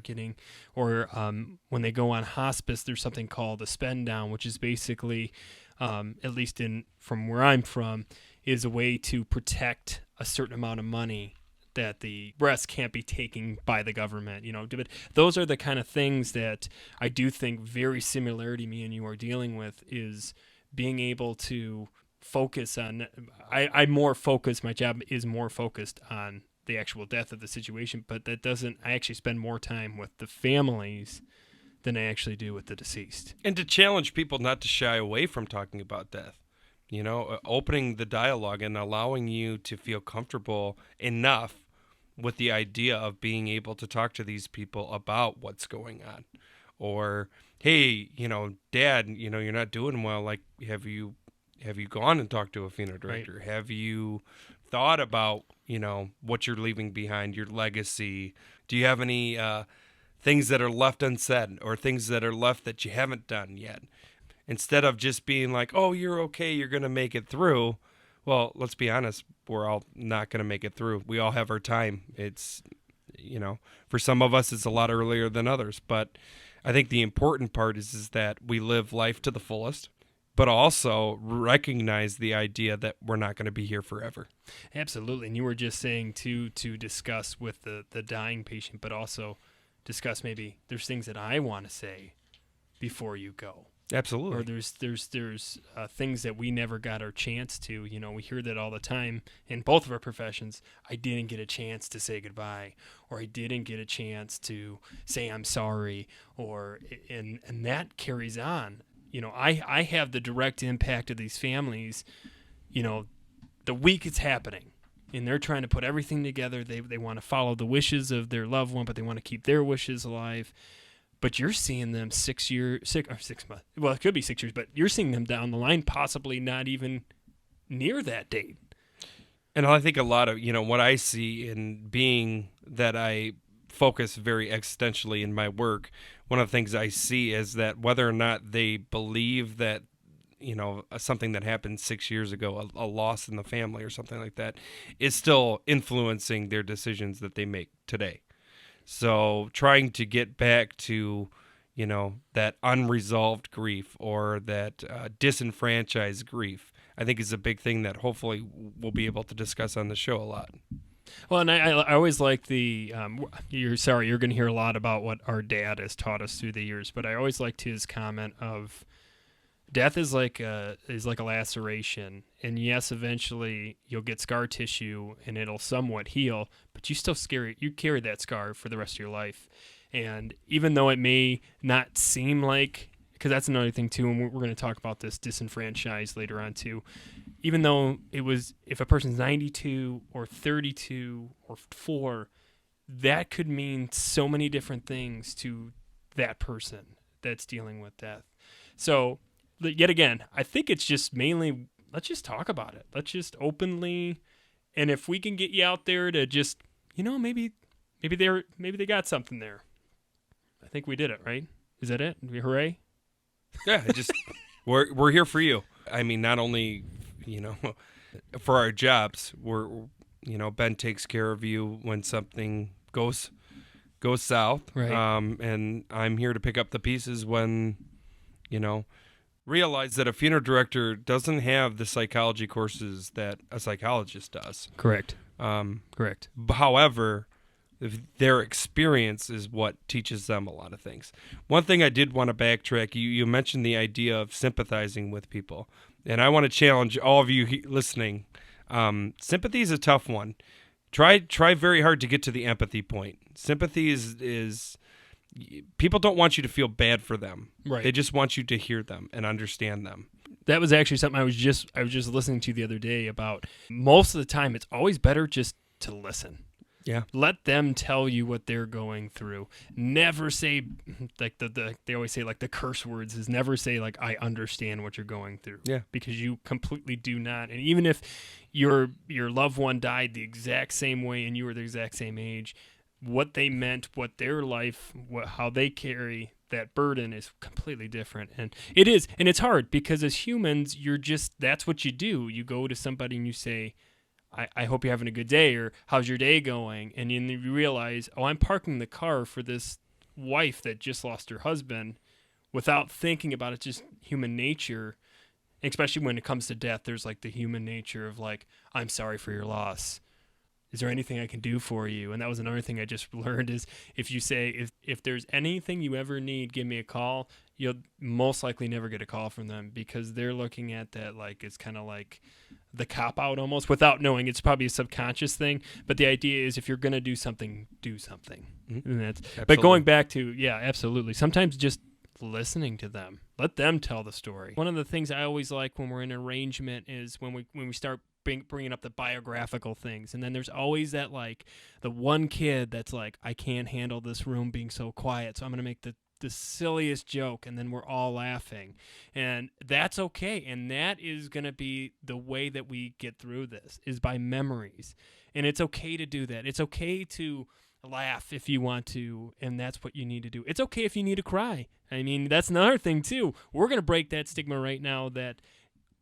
getting, or when they go on hospice, there's something called a spend down, which is basically, at least from where I'm from, is a way to protect a certain amount of money that the breast can't be taken by the government, but those are the kind of things that I do think very similar to me and you are dealing with, is being able to focus on, my job is more focused on the actual death of the situation, but I actually spend more time with the families than I actually do with the deceased. And to challenge people not to shy away from talking about death. Opening the dialogue and allowing you to feel comfortable enough with the idea of being able to talk to these people about what's going on. Or, hey, Dad, you're not doing well. Like, have you gone and talked to a funeral director? Right. Have you thought about, what you're leaving behind, your legacy? Do you have any things that are left unsaid, or things that are left that you haven't done yet? Instead of just being like, oh, you're okay, you're going to make it through. Well, let's be honest, we're all not going to make it through. We all have our time. It's, for some of us, it's a lot earlier than others. But I think the important part is that we live life to the fullest, but also recognize the idea that we're not going to be here forever. Absolutely. And you were just saying, to discuss with the dying patient, but also discuss maybe there's things that I want to say before you go. Absolutely. Or there's things that we never got our chance to. We hear that all the time in both of our professions. I didn't get a chance to say goodbye, or I didn't get a chance to say I'm sorry, and that carries on. I have the direct impact of these families. The week it's happening, and they're trying to put everything together. They want to follow the wishes of their loved one, but they want to keep their wishes alive. But you're seeing them 6 months. Well, it could be 6 years, but you're seeing them down the line, possibly not even near that date. And I think a lot of, what I see in being that I focus very existentially in my work, one of the things I see is that whether or not they believe that, something that happened 6 years ago, a loss in the family or something like that, is still influencing their decisions that they make today. So trying to get back to, that unresolved grief, or that disenfranchised grief, I think is a big thing that hopefully we'll be able to discuss on the show a lot. Well, and I always like you're going to hear a lot about what our dad has taught us through the years, but I always liked his comment of death is like a laceration, and yes, eventually you'll get scar tissue and it'll somewhat heal, but you carry that scar for the rest of your life. And even though it may not seem like, because that's another thing too, and we're going to talk about this disenfranchised later on too, even though if a person's 92 or 32 or 4, that could mean so many different things to that person that's dealing with death. So yet again, I think it's just mainly, let's just talk about it. Let's just openly, and if we can get you out there to just, maybe they got something there. I think we did it, right? Is that it? Hooray! Yeah, we're here for you. I mean, not only, for our jobs, Ben takes care of you when something goes south. Right. And I'm here to pick up the pieces when, realize that a funeral director doesn't have the psychology courses that a psychologist does. Correct. Correct. However, their experience is what teaches them a lot of things. One thing I did want to backtrack, you mentioned the idea of sympathizing with people. And I want to challenge all of you listening. Sympathy is a tough one. Try very hard to get to the empathy point. Sympathy is people don't want you to feel bad for them. Right. They just want you to hear them and understand them. That was actually something I was just listening to the other day about. Most of the time, it's always better just to listen. Yeah. Let them tell you what they're going through. Never say, like they always say, like the curse words is never say like, I understand what you're going through. Yeah. Because you completely do not. And even if your loved one died the exact same way and you were the exact same age, what they meant, what their life, how they carry that burden is completely different. And it is, and it's hard because as humans, that's what you do. You go to somebody and you say, I hope you're having a good day, or how's your day going? And then you realize, I'm parking the car for this wife that just lost her husband without thinking about it, just human nature, especially when it comes to death. There's like the human nature of like, I'm sorry for your loss. Is there anything I can do for you? And that was another thing I just learned is if you say, if there's anything you ever need, give me a call, you'll most likely never get a call from them because they're looking at that like it's kind of like the cop out almost without knowing. It's probably a subconscious thing. But the idea is if you're going to do something, do something. Mm-hmm. And that's, Absolutely. but going back to, yeah, absolutely. Sometimes just listening to them, let them tell the story. One of the things I always like when we're in arrangement is when we start bringing up the biographical things, and then there's always that like the one kid that's like, I can't handle this room being so quiet, so I'm gonna make the silliest joke, and then we're all laughing, and that's okay, and that is gonna be the way that we get through this is by memories, and it's okay to do that. It's okay to laugh if you want to, and that's what you need to do. It's okay if you need to cry. I mean, that's another thing too. We're gonna break that stigma right now that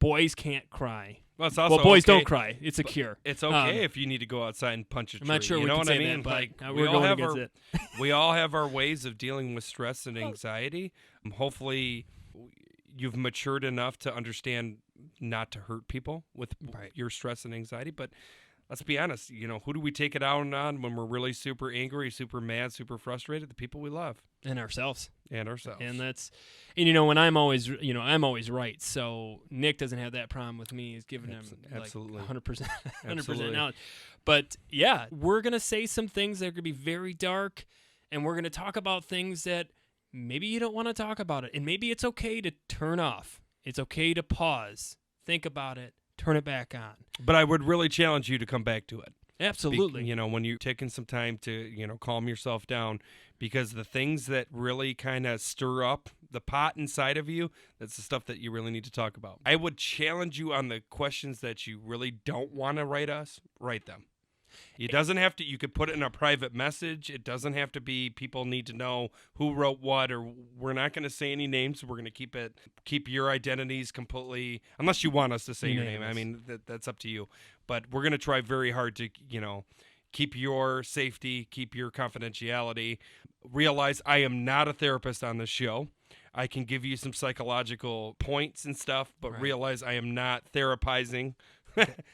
boys can't cry. Well, it's also boys okay. don't cry. It's a cure. It's okay if you need to go outside and punch a tree. I'm not sure you we know can what say I mean? that, but like we're going against it. We all have our ways of dealing with stress and anxiety. Hopefully, you've matured enough to understand not to hurt people with your stress and anxiety. But let's be honest. Who do we take it out on when we're really super angry, super mad, super frustrated? The people we love. And ourselves. And that's, and when I'm always right. So Nick doesn't have that problem with me. He's giving him absolutely 100%, 100% knowledge. But yeah, we're gonna say some things that are gonna be very dark, and we're gonna talk about things that maybe you don't want to talk about it, and maybe it's okay to turn off. It's okay to pause, think about it, turn it back on. But I would really challenge you to come back to it. Absolutely. When you're taking some time to, calm yourself down, because the things that really kind of stir up the pot inside of you, that's the stuff that you really need to talk about. I would challenge you on the questions that you really don't want to write us, write them. It doesn't have to, you could put it in a private message. It doesn't have to be people need to know who wrote what, or we're not going to say any names. We're going to keep your identities completely, unless you want us to say your name. I mean, that's up to you. But we're going to try very hard to, keep your safety, keep your confidentiality. Realize I am not a therapist on this show. I can give you some psychological points and stuff, but realize I am not therapizing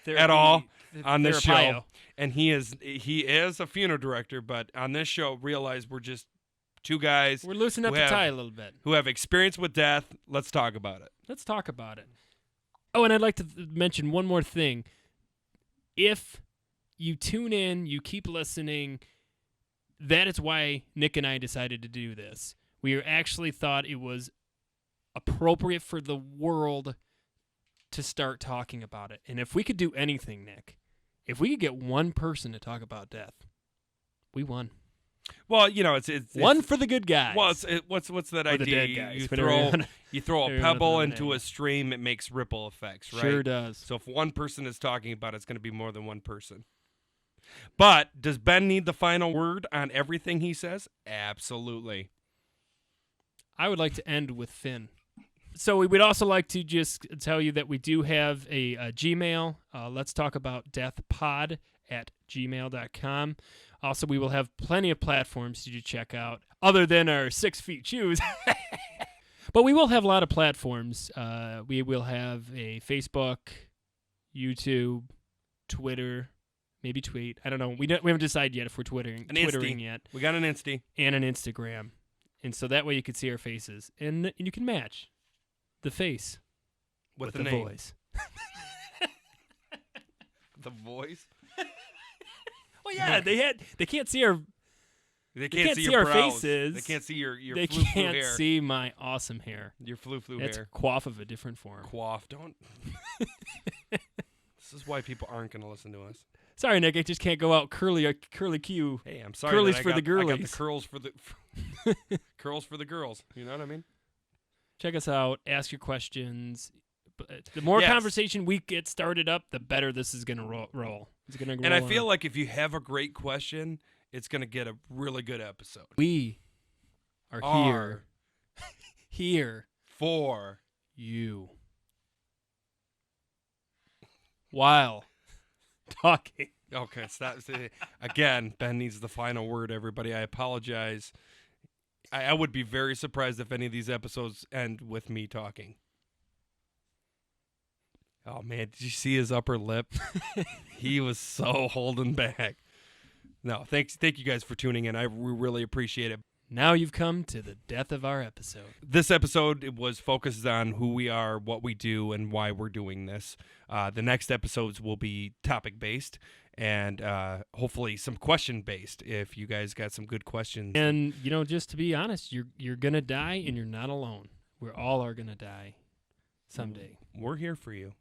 at all on this show. And he is a funeral director, but on this show, realize we're just two guys. We're loosening up the tie a little bit. Who have experience with death. Let's talk about it. Let's talk about it. Oh, and I'd like to mention one more thing. If you tune in, you keep listening, that is why Nick and I decided to do this. We actually thought it was appropriate for the world to start talking about it. And if we could do anything, Nick, if we could get one person to talk about death, we won. Well, it's one for the good guys. Well, what's that or idea? The dead guys. You throw a pebble into a stream, it makes ripple effects, right? Sure does. So if one person is talking about it, it's going to be more than one person. But does Ben need the final word on everything he says? Absolutely. I would like to end with Finn. So we would also like to just tell you that we do have a Gmail. Let's talk about deathpod@gmail.com. Also, we will have plenty of platforms to check out other than our 6 feet shoes. But we will have a lot of platforms. We will have a Facebook, YouTube, Twitter, maybe tweet. I don't know. We haven't decided yet if we're twittering yet. We got an Insta. And an Instagram. And so that way you can see our faces. And you can match the face with the name. voice. The voice? Well, yeah, they can't see our They can't see our brows. faces. They can't see your They flu can't hair. see my awesome hair. Your flu It's hair. coif of a different form. Quaff. Don't. This is why people aren't going to listen to us. Sorry, Nick. I just can't go out curly Q. Hey, I'm sorry. Curlies that for the I got the girlies. curls for the curls for the girls. You know what I mean? Check us out. Ask your questions. The more conversation we get started up, the better this is going to roll. It's going to roll. And I feel like if you have a great question, it's going to get a really good episode. We are here for you while talking. Okay, stop. Again, Ben needs the final word, everybody. I apologize. I would be very surprised if any of these episodes end with me talking. Oh man, did you see his upper lip? He was so holding back. No, thank you guys for tuning in. We really appreciate it. Now you've come to the death of our episode. This episode was focused on who we are, what we do, and why we're doing this. The next episodes will be topic-based and hopefully some question-based if you guys got some good questions. And, just to be honest, you're going to die and you're not alone. We all are going to die someday. We're here for you.